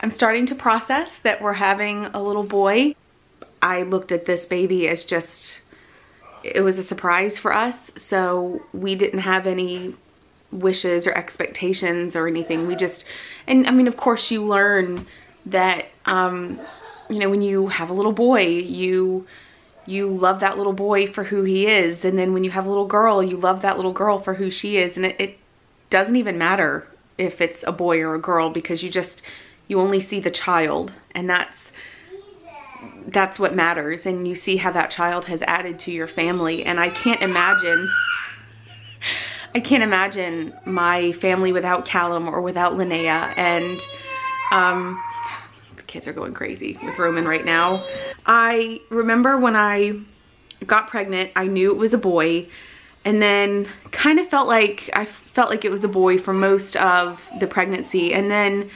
I'm starting to process that we're having a little boy. I looked at this baby as just, it was a surprise for us. So we didn't have any wishes or expectations or anything. We just, and I mean, of course you learn that, you know, when you have a little boy, you love that little boy for who he is. And then when you have a little girl, you love that little girl for who she is. And it doesn't even matter if it's a boy or a girl, because you only see the child, and that's what matters. And you see how that child has added to your family. And I can't imagine my family without Callum or without Linnea. And the kids are going crazy with Roman right now. I remember when I got pregnant, I knew it was a boy, and then kind of felt like it was a boy for most of the pregnancy. And then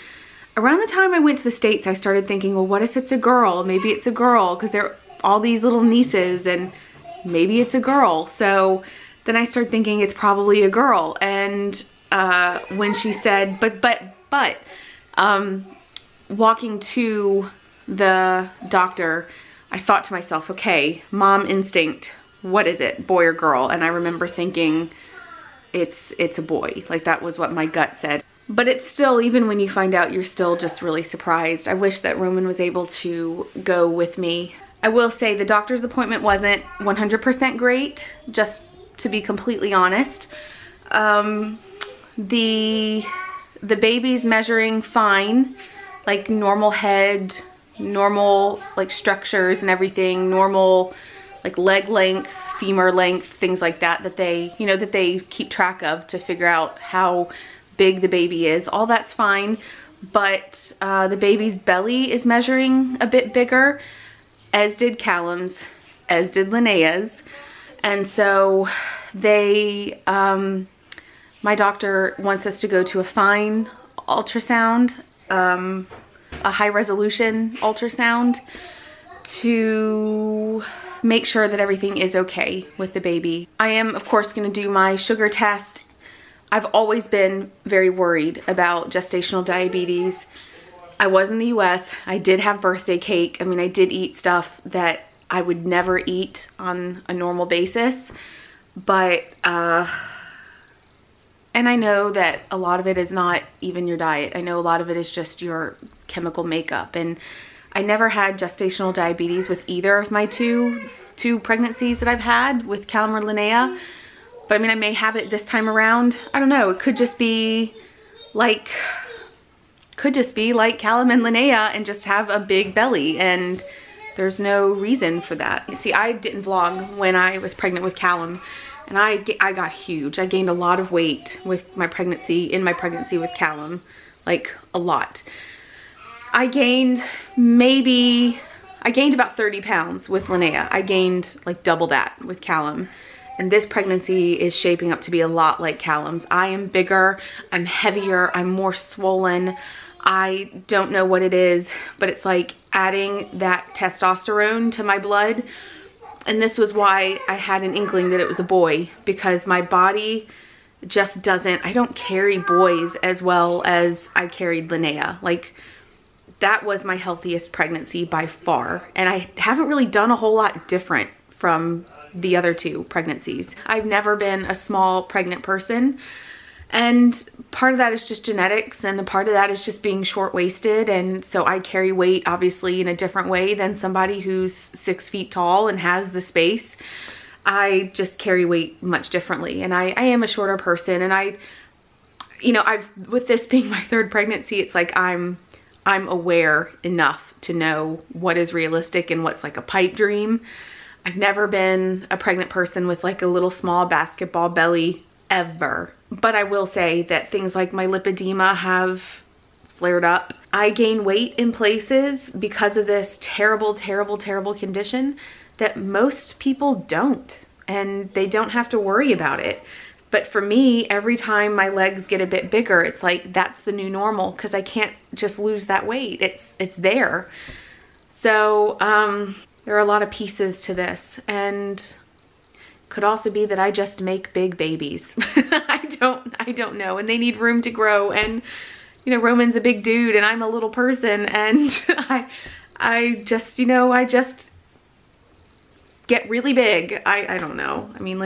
around the time I went to the States, I started thinking, well, what if it's a girl? Maybe it's a girl, because there are all these little nieces, and maybe it's a girl. So then I started thinking it's probably a girl. And when she said, but, walking to the doctor, I thought to myself, okay, mom instinct, what is it, boy or girl? And I remember thinking it's a boy. Like, that was what my gut said. But it's still, even when you find out, you're still just really surprised. I wish that Roman was able to go with me. I will say the doctor's appointment wasn't 100% great, just to be completely honest. The baby's measuring fine, like normal head, normal like structures and everything, normal like leg length, femur length, things like that, that they keep track of to figure out how big the baby is. All that's fine, but the baby's belly is measuring a bit bigger, as did Callum's, as did Linnea's. And so they, my doctor wants us to go to a fine ultrasound, a high resolution ultrasound, to make sure that everything is okay with the baby. I am, of course, going to do my sugar test. I've always been very worried about gestational diabetes. I was in the US. I did have birthday cake. I mean, I did eat stuff that I would never eat on a normal basis. But, and I know that a lot of it is not even your diet. I know a lot of it is just your chemical makeup. And I never had gestational diabetes with either of my two pregnancies that I've had with Callum or Linnea. But I mean, I may have it this time around. I don't know. It could just be like Callum and Linnea and just have a big belly, and there's no reason for that. See, I didn't vlog when I was pregnant with Callum, and I got huge. I gained a lot of weight with my pregnancy, in my pregnancy with Callum, like a lot. I gained about 30 pounds with Linnea. I gained like double that with Callum. And this pregnancy is shaping up to be a lot like Callum's. I am bigger, I'm heavier, I'm more swollen. I don't know what it is, but it's like adding that testosterone to my blood. And this was why I had an inkling that it was a boy, because my body just doesn't, I don't carry boys as well as I carried Linnea. Like, that was my healthiest pregnancy by far. And I haven't really done a whole lot different from the other two pregnancies. I've never been a small pregnant person. And part of that is just genetics, and a part of that is just being short-waisted. And so I carry weight obviously in a different way than somebody who's 6 feet tall and has the space. I just carry weight much differently. And I am a shorter person. And with this being my third pregnancy, it's like I'm aware enough to know what is realistic and what's like a pipe dream. I've never been a pregnant person with like a little small basketball belly ever. But I will say that things like my lipedema have flared up. I gain weight in places because of this terrible, terrible, terrible condition that most people don't, and they don't have to worry about it. But for me, every time my legs get a bit bigger, it's like that's the new normal, because I can't just lose that weight. It's there. So there are a lot of pieces to this, and could also be that I just make big babies. I don't know, and they need room to grow, and you know, Roman's a big dude and I'm a little person, and I just, you know, I just get really big. I don't know. I mean,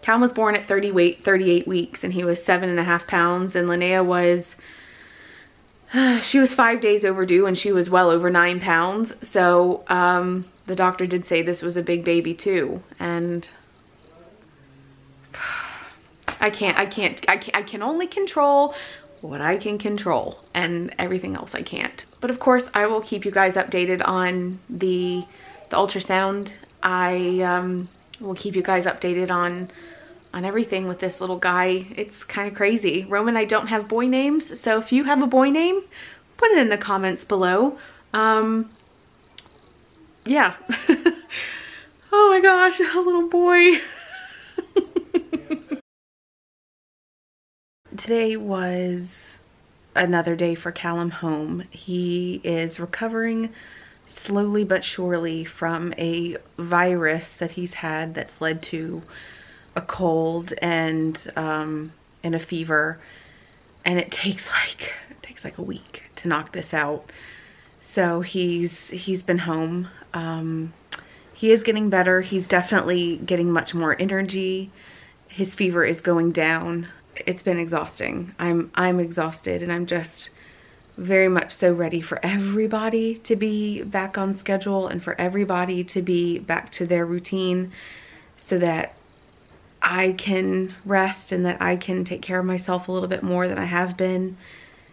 Callum was born at 38 weeks and he was 7.5 pounds, and Linnea was, she was 5 days overdue and she was well over 9 pounds. So the doctor did say this was a big baby too, and I can only control what I can control, and everything else I can't. But of course, I will keep you guys updated on the ultrasound. I will keep you guys updated on everything with this little guy. It's kind of crazy. Roman, I don't have boy names, so if you have a boy name, put it in the comments below. Yeah. Oh my gosh, a little boy. Today was another day for Callum home. He is recovering slowly but surely from a virus that he's had that's led to a cold and a fever, and it takes like a week to knock this out. So he's been home. He is getting better. He's definitely getting much more energy. His fever is going down. It's been exhausting. I'm exhausted, and I'm just very much so ready for everybody to be back on schedule and for everybody to be back to their routine, so that I can rest and that I can take care of myself a little bit more than I have been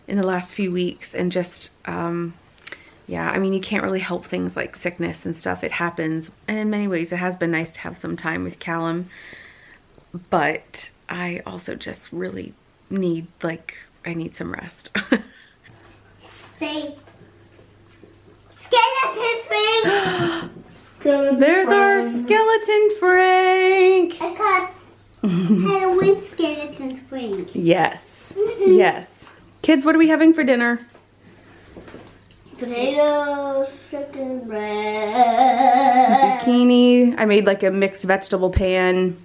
in the last few weeks. And just, yeah, I mean, you can't really help things like sickness and stuff. It happens. And in many ways, it has been nice to have some time with Callum. But I also just really need, I need some rest. Say, skeleton Frank! There's our skeleton Frank! I caught Halloween skeleton Frank. Yes, yes. Kids, what are we having for dinner? Potatoes, chicken bread. Zucchini. I made like a mixed vegetable pan.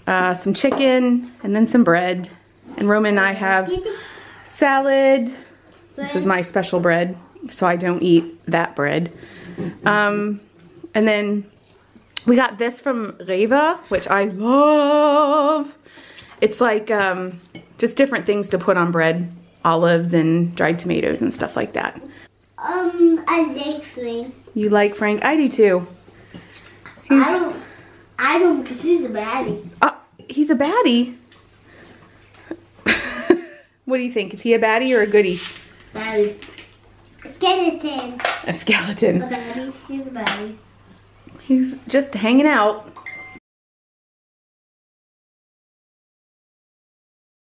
Some chicken, and then some bread. And Roman and I have salad. This is my special bread, so I don't eat that bread. And then we got this from Reva, which I love. It's like just different things to put on bread. Olives and dried tomatoes and stuff like that. I like Frank. You like Frank? I do too. I don't, because he's a baddie. He's a baddie? What do you think? Is he a baddie or a goodie? Baddie. A skeleton. A skeleton. A baddie. He's a baddie. He's just hanging out.